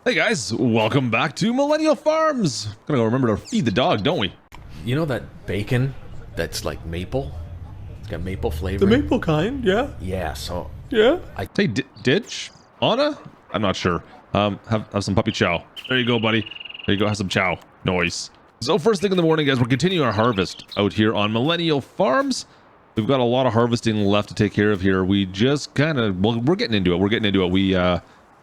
Hey guys, welcome back to Millennial Farms. Gotta go remember to feed the dog, don't we? You know that bacon that's like maple? It's got maple flavor. The maple kind, yeah. Yeah, so Yeah. Say ditch? Anna? I'm not sure. Have some puppy chow. There you go, buddy. There you go, have some chow. Nice. So first thing in the morning, guys, we're continuing our harvest out here on Millennial Farms. We've got a lot of harvesting left to take care of here. We just kind of, well, we're getting into it. We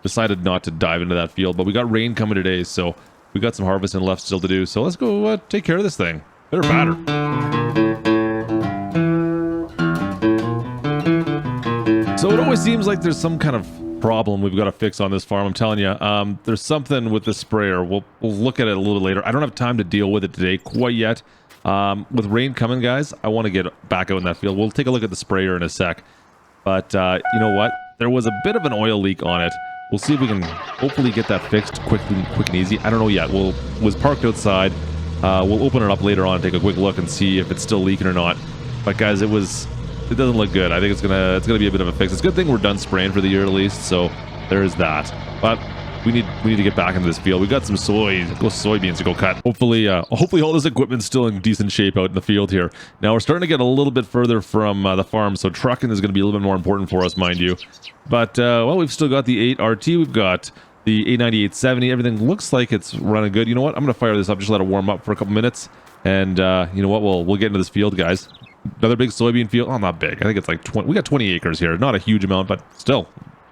decided not to dive into that field, but we got rain coming today, so we got some harvesting left still to do. So let's go take care of this thing. Better batter. So it always seems like there's some kind of problem we've got to fix on this farm. I'm telling you, there's something with the sprayer. We'll look at it a little later. I don't have time to deal with it today quite yet. With rain coming, guys, I want to get back out in that field. We'll take a look at the sprayer in a sec. But you know what? There was a bit of an oil leak on it. We'll see if we can hopefully get that fixed quick and easy. I don't know yet. Was parked outside. We'll open it up later on and take a quick look and see if it's still leaking or not. But guys, it doesn't look good. I think it's gonna be a bit of a fix. It's a good thing we're done spraying for the year at least, so there's that. But we need to get back into this field. We got some soybeans to go cut. Hopefully all this equipment's still in decent shape out in the field here. Now we're starting to get a little bit further from the farm, so trucking is going to be a little bit more important for us, mind you. But well, we've still got the 8RT. We've got the 89870. Everything looks like it's running good. You know what? I'm going to fire this up, just let it warm up for a couple minutes, and you know what? We'll get into this field, guys. Another big soybean field. Oh, not big. I think it's like 20. We got 20 acres here. Not a huge amount, but still.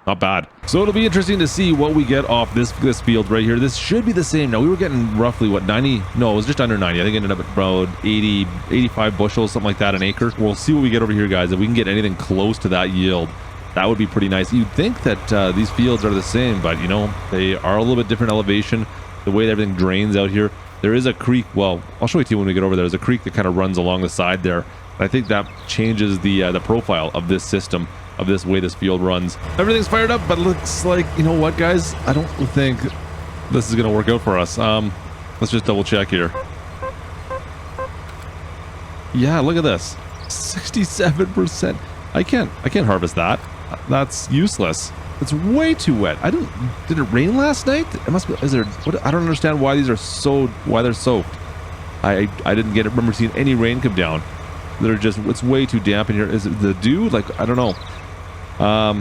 Not bad. So it'll be interesting to see what we get off this field right here. This should be the same. Now, we were getting roughly, what, 90? No, it was just under 90. I think it ended up at about 80, 85 bushels, something like that, an acre. We'll see what we get over here, guys. If we can get anything close to that yield, that would be pretty nice. You'd think that these fields are the same, but, you know, they are a little bit different elevation. The way that everything drains out here. There is a creek. Well, I'll show it to you when we get over there. There's a creek that kind of runs along the side there. I think that changes the profile of this system, of this way this field runs. Everything's fired up, but it looks like, you know what, guys? I don't think this is going to work out for us. Let's just double check here. Yeah, look at this. 67%. I can't harvest that. That's useless. It's way too wet. Did it rain last night? It must be. I don't understand why they're soaked. I didn't remember seeing any rain come down. It's way too damp in here. Is it the dew? Like, I don't know. I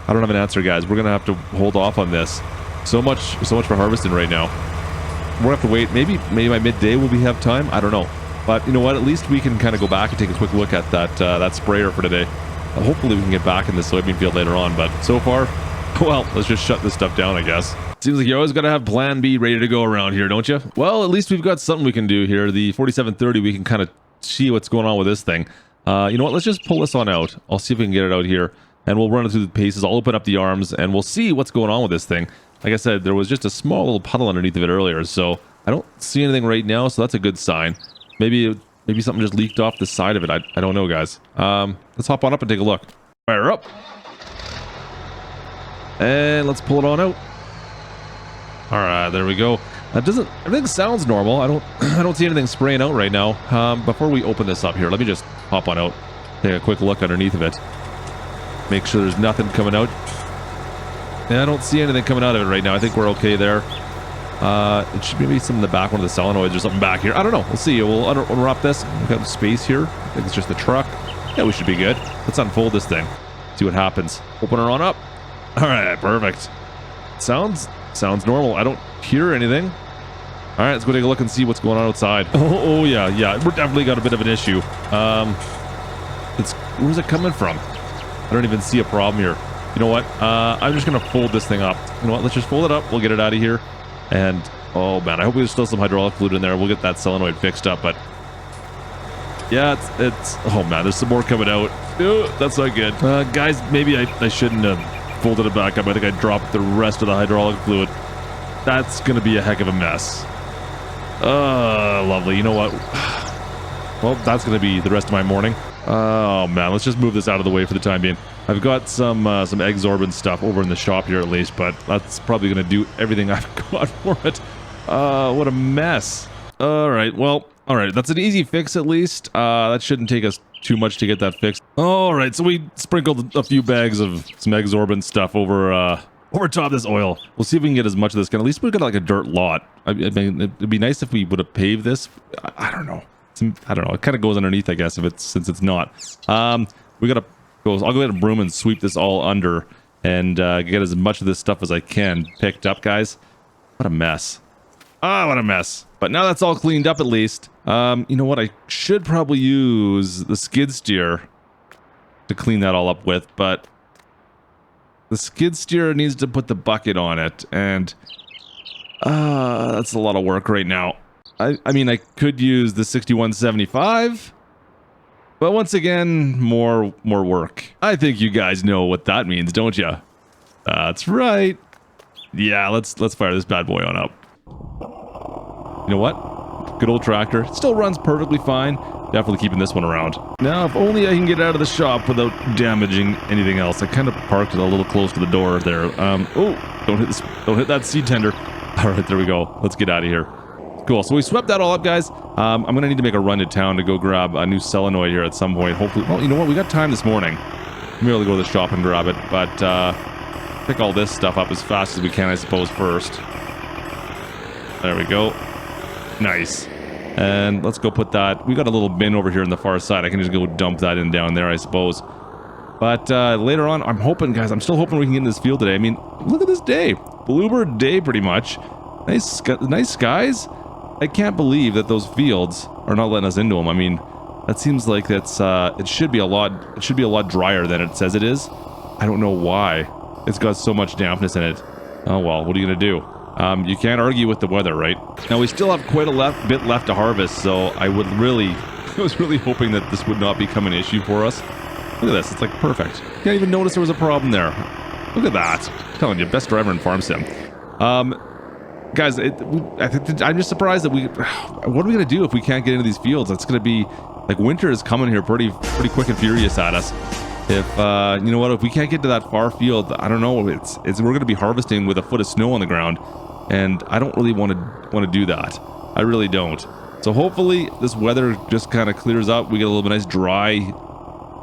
don't have an answer, guys. We're gonna have to hold off on this. So much for harvesting right now. We're gonna have to wait. Maybe by midday we'll have time. I don't know. But you know what? At least we can kind of go back and take a quick look at that sprayer for today. Hopefully we can get back in the soybean field later on. But so far, well, let's just shut this stuff down, I guess. Seems like you always gotta have plan B ready to go around here, don't you? Well, at least we've got something we can do here. The 4730, we can kind of see what's going on with this thing. You know what? Let's just pull this on out. I'll see if we can get it out here. And we'll run it through the paces. I'll open up the arms and we'll see what's going on with this thing. Like I said, there was just a small little puddle underneath of it earlier, so I don't see anything right now, so that's a good sign. Maybe something just leaked off the side of it. I don't know, guys. Let's hop on up and take a look. Fire up. And let's pull it on out. All right, there we go. Everything sounds normal. I don't see anything spraying out right now. Before we open this up here, let me just hop on out, take a quick look underneath of it. Make sure there's nothing coming out. Yeah, I don't see anything coming out of it right now. I think we're okay there. It should be some in the back, one of the solenoids or something back here. I don't know. We'll see. We'll unwrap this. We've got space here. I think it's just the truck. Yeah, we should be good. Let's unfold this thing. See what happens. Open her on up. All right, perfect. Sounds normal. I don't hear anything. All right, let's go take a look and see what's going on outside. Oh yeah. We're definitely got a bit of an issue. Where's it coming from? I don't even see a problem here. You know what? I'm just gonna fold this thing up. You know what? Let's just fold it up. We'll get it out of here. And oh man, I hope there's still some hydraulic fluid in there. We'll get that solenoid fixed up. But yeah, it's oh man, there's some more coming out. That's not good. Guys, maybe I shouldn't have folded it back up. I think I dropped the rest of the hydraulic fluid. That's gonna be a heck of a mess. Lovely. You know what? Well, that's gonna be the rest of my morning. Oh man, let's just move this out of the way for the time being. I've got some exorbitant stuff over in the shop here at least, but that's probably gonna do everything I've got for it. What a mess. All right, well, all right, that's an easy fix at least. That shouldn't take us too much to get that fixed. All right, so we sprinkled a few bags of some exorbitant stuff over overtop this oil. We'll see if we can get as much of this. At least we've got like a dirt lot. I mean, it'd be nice if we would have paved this. I don't know. I don't know. It kind of goes underneath, I guess, since it's not. We gotta go. I'll go ahead and broom and sweep this all under and get as much of this stuff as I can picked up, guys. What a mess. Ah, what a mess. But now that's all cleaned up at least. You know what? I should probably use the skid steer to clean that all up with, but the skid steer needs to put the bucket on it, and that's a lot of work right now. I mean, I could use the 6175, but once again, more work. I think you guys know what that means, don't you? That's right. Yeah, let's fire this bad boy on up. You know what? Good old tractor. Still runs perfectly fine. Definitely keeping this one around. Now, if only I can get out of the shop without damaging anything else. I kind of parked it a little close to the door there. Oh, don't hit that seed tender. All right, there we go. Let's get out of here. Cool. So we swept that all up, guys. I'm gonna need to make a run to town to go grab a new solenoid here at some point. Hopefully. Well, you know what? We got time this morning. Maybe I'll go to the shop and grab it, but pick all this stuff up as fast as we can, I suppose. First. There we go. Nice. And let's go put that. We got a little bin over here on the far side. I can just go dump that in down there, I suppose. But later on, I'm hoping, guys, I'm still hoping we can get in this field today. I mean, look at this day. Bluebird day, pretty much. Nice skies. I can't believe that those fields are not letting us into them. I mean, that seems like that's it should be a lot drier than it says it is. I don't know why. It's got so much dampness in it. Oh well, what are you gonna do? You can't argue with the weather, right? Now we still have quite a bit left to harvest, so I was really hoping that this would not become an issue for us. Look at this, it's like perfect. Can't even notice there was a problem there. Look at that. I'm telling you, best driver in Farm Sim. Guys, I'm just surprised that what are we gonna do if we can't get into these fields? It's gonna be like winter is coming here pretty quick and furious at us. If you know what, if we can't get to that far field, I don't know. We're gonna be harvesting with a foot of snow on the ground, and I don't really want to do that. I really don't. So hopefully this weather just kind of clears up. We get a little bit nice, dry,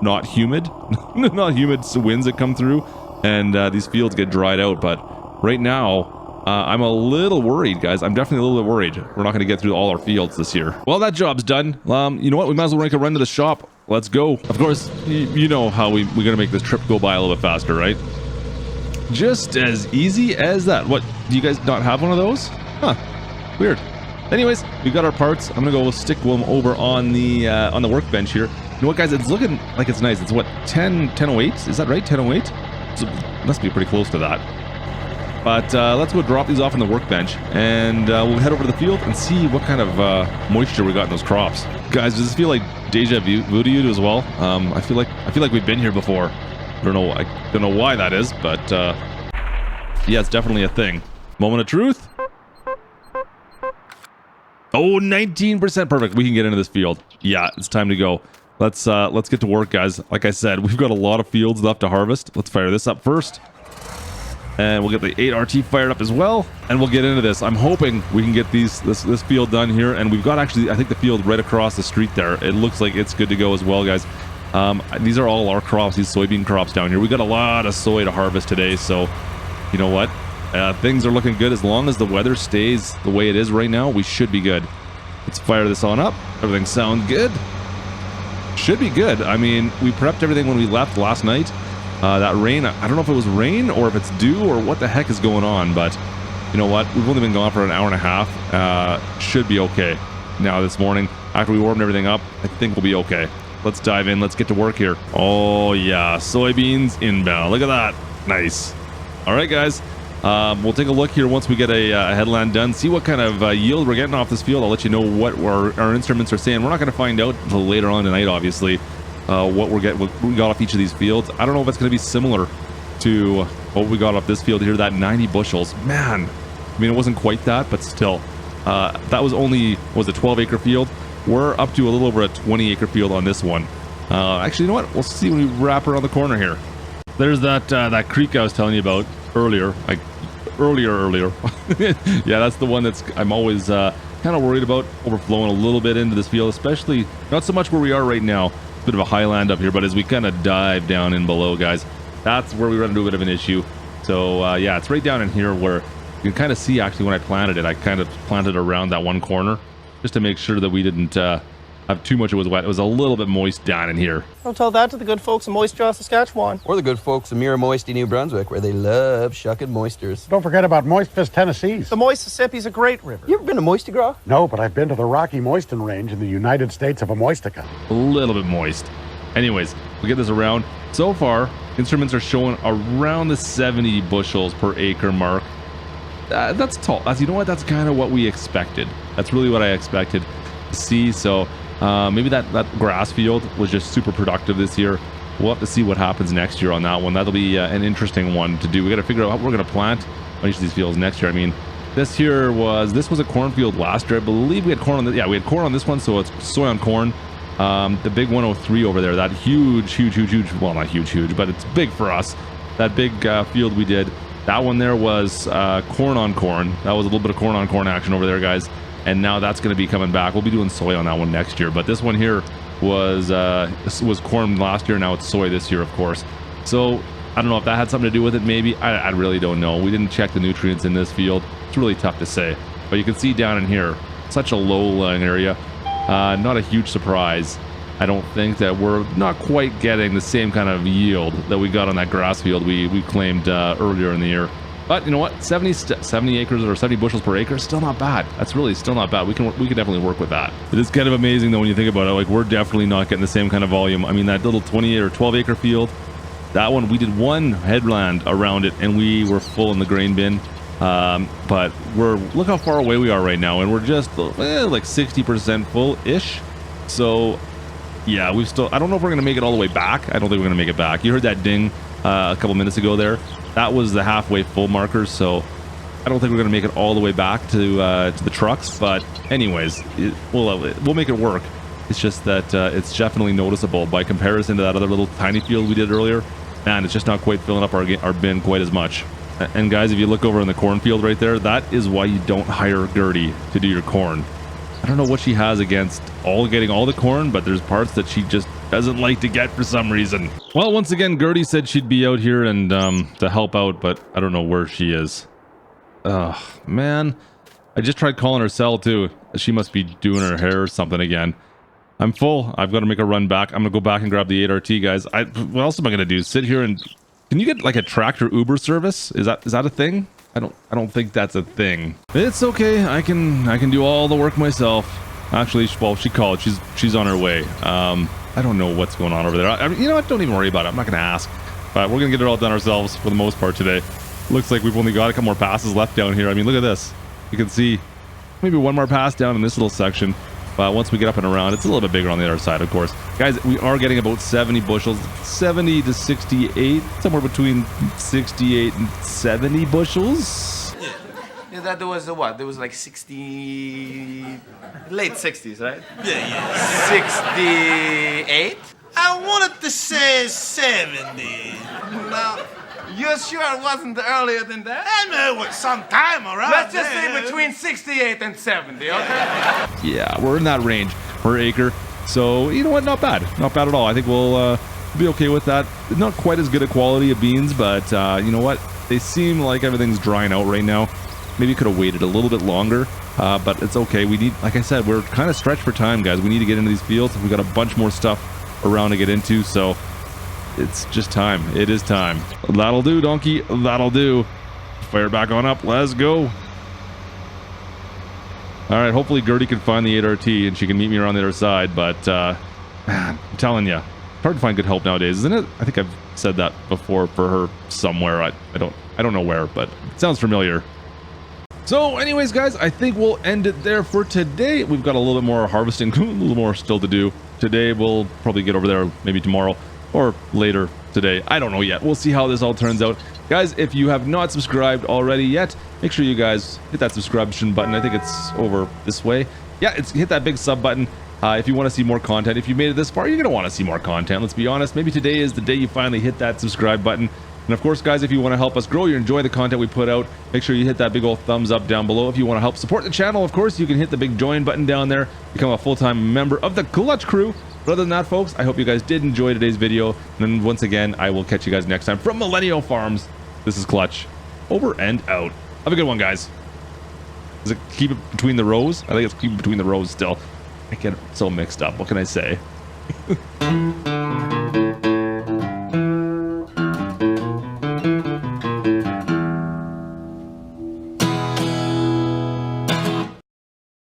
not humid, not humid winds that come through, and these fields get dried out. But right now, I'm a little worried, guys. I'm definitely a little bit worried. We're not going to get through all our fields this year. Well, that job's done. You know what? We might as well make a run to the shop. Let's go. Of course, you know how we're going to make this trip go by a little bit faster, right? Just as easy as that. What? Do you guys not have one of those? Huh. Weird. Anyways, we got our parts. I'm going to go stick them over on the workbench here. You know what, guys? It's looking like it's nice. It's what? 10:08? Is that right? 10:08? So it must be pretty close to that. But let's go drop these off on the workbench, and we'll head over to the field and see what kind of moisture we got in those crops. Guys, does this feel like deja vu to you as well? I feel like we've been here before. I don't know why that is, but yeah, it's definitely a thing. Moment of truth. Oh, 19% perfect. We can get into this field. Yeah, it's time to go. Let's get to work, guys. Like I said, we've got a lot of fields left to harvest. Let's fire this up first. And we'll get the 8RT fired up as well, and we'll get into this. I'm hoping we can get this field done here, and we've got actually, I think, the field right across the street there. It looks like it's good to go as well, guys. These are all our crops, these soybean crops down here. We got a lot of soy to harvest today, so you know what? Things are looking good. As long as the weather stays the way it is right now, we should be good. Let's fire this on up. Everything sounds good. Should be good. I mean, we prepped everything when we left last night. That rain, I don't know if it was rain or if it's dew or what the heck is going on, but you know what? We've only been gone for an hour and a half. Should be okay. Now this morning, after we warmed everything up, I think we'll be okay. Let's dive in. Let's get to work here. Oh yeah, soybeans inbound. Look at that. Nice. All right, guys. We'll take a look here once we get a headland done, see what kind of yield we're getting off this field. I'll let you know what our instruments are saying. We're not going to find out until later on tonight, obviously. What we got off each of these fields. I don't know if it's going to be similar to what we got off this field here, that 90 bushels. Man, I mean, it wasn't quite that, but still. That was only, was a 12-acre field. We're up to a little over a 20-acre field on this one. Actually, you know what? We'll see when we wrap around the corner here. There's that creek I was telling you about earlier. Earlier. Yeah, that's the one that's I'm always kind of worried about overflowing a little bit into this field, especially not so much where we are right now. Bit of a highland up here, but as we kind of dive down in below, guys, that's where we run into a bit of an issue. So yeah, it's right down in here where you can kind of see actually when I planted it. I kind of planted around that one corner just to make sure that we didn't have too much. It was wet. It was a little bit moist down in here. Don't tell that to the good folks of Moist Jaw, Saskatchewan. Or the good folks of Mira Moisty, New Brunswick, where they love shucking moisters. Don't forget about Moist Fist, Tennessee. The Mississippi's a great river. You ever been to Moisty Grow? No, but I've been to the Rocky Moisten Range in the United States of Amoistica. A little bit moist. Anyways, we'll get this around. So far, instruments are showing around the 70 bushels per acre mark. That's tall. You know what? That's kind of what we expected. That's really what I expected to see. So maybe that grass field was just super productive this year. We'll have to see what happens next year on that one. That'll be an interesting one to do. We got to figure out how we're going to plant on each of these fields next year. I mean, this was a cornfield last year. I believe we had corn on the, yeah, we had corn on this one, so it's soy on corn. The big 103 over there, that huge, well, not huge, but it's big for us. That big field we did, that one there was corn on corn. That was a little bit of corn on corn action over there, guys. And now that's going to be coming back. We'll be doing soy on that one next year. But this one here was corn last year. Now it's soy this year, of course. So I don't know if that had something to do with it. Maybe. I really don't know. We didn't check the nutrients in this field. It's really tough to say. But you can see down in here, such a low-lying area. Not a huge surprise. I don't think that we're not quite getting the same kind of yield that we got on that grass field we claimed earlier in the year. But you know what? 70 acres or 70 bushels per acre is still not bad. That's really still not bad. We can definitely work with that. It is kind of amazing though when you think about it. Like, we're definitely not getting the same kind of volume. I mean, that little 20 or 12 acre field, that one we did one headland around it and we were full in the grain bin. But look how far away we are right now, and we're just like 60% full ish. So yeah, I don't know if we're gonna make it all the way back. I don't think we're gonna make it back. You heard that ding a couple minutes ago there. That was the halfway full markers, so I don't think we're gonna make it all the way back to the trucks. But anyways, we'll make it work. It's just that it's definitely noticeable by comparison to that other little tiny field we did earlier. Man, it's just not quite filling up our bin quite as much. And guys, if you look over in the cornfield right there, that is why you don't hire Gertie to do your corn. I don't know what she has against getting all the corn, but there's parts that she just doesn't like to get for some reason. Well, once again, Gertie said she'd be out here and to help out, but I don't know where she is. Ugh, man. I just tried calling her cell too. She must be doing her hair or something again. I'm full. I've got to make a run back. I'm gonna go back and grab the 8RT, guys. What else am I gonna do? Sit here and... Can you get like a tractor Uber service? Is that a thing? I don't think that's a thing. It's okay. I can do all the work myself. Actually, well, she called. She's on her way. I don't know what's going on over there. You know what? Don't even worry about it. I'm not gonna ask. But we're gonna get it all done ourselves for the most part today. Looks like we've only got a couple more passes left down here. I mean, look at this. You can see maybe one more pass down in this little section. But once we get up and around, it's a little bit bigger on the other side, of course. Guys, we are getting about 70 bushels, 70 to 68, somewhere between 68 and 70 bushels. Yeah, that was what? There was like 60... Late 60s, right? Yeah. 68? I wanted to say 70. Now, you're sure it wasn't earlier than that? I know it was some time around. Let's just there. say between 68 and 70, okay? Yeah, we're in that range per acre. So, you know what? Not bad. Not bad at all. I think we'll be okay with that. Not quite as good a quality of beans, but you know what? They seem like everything's drying out right now. Maybe could have waited a little bit longer, but it's okay. We need, like I said, we're kind of stretched for time, guys. We need to get into these fields. We got a bunch more stuff around to get into, so it's just time. It is time. That'll do, donkey. That'll do. Fire back on up. Let's go. All right, hopefully Gertie can find the 8RT and she can meet me around the other side, but man, I'm telling you, it's hard to find good help nowadays, isn't it? I think I've said that before for her somewhere. I don't know where, but it sounds familiar. So anyways, guys, I think we'll end it there for today. We've got a little bit more harvesting, a little more still to do. Today, we'll probably get over there maybe tomorrow or later today. I don't know yet. We'll see how this all turns out. Guys, if you have not subscribed already yet, make sure you guys hit that subscription button. I think it's over this way. Yeah, hit that big sub button. If you want to see more content, if you made it this far, you're going to want to see more content. Let's be honest. Maybe today is the day you finally hit that subscribe button. And of course, guys, if you want to help us grow, you enjoy the content we put out, make sure you hit that big old thumbs up down below. If you want to help support the channel, of course, you can hit the big join button down there, become a full-time member of the Klutch crew. But other than that, folks, I hope you guys did enjoy today's video. And then once again, I will catch you guys next time from Millennial Farms. This is Klutch. Over and out. Have a good one, guys. Does it keep it between the rows? I think it's keep it between the rows still. I get so mixed up. What can I say?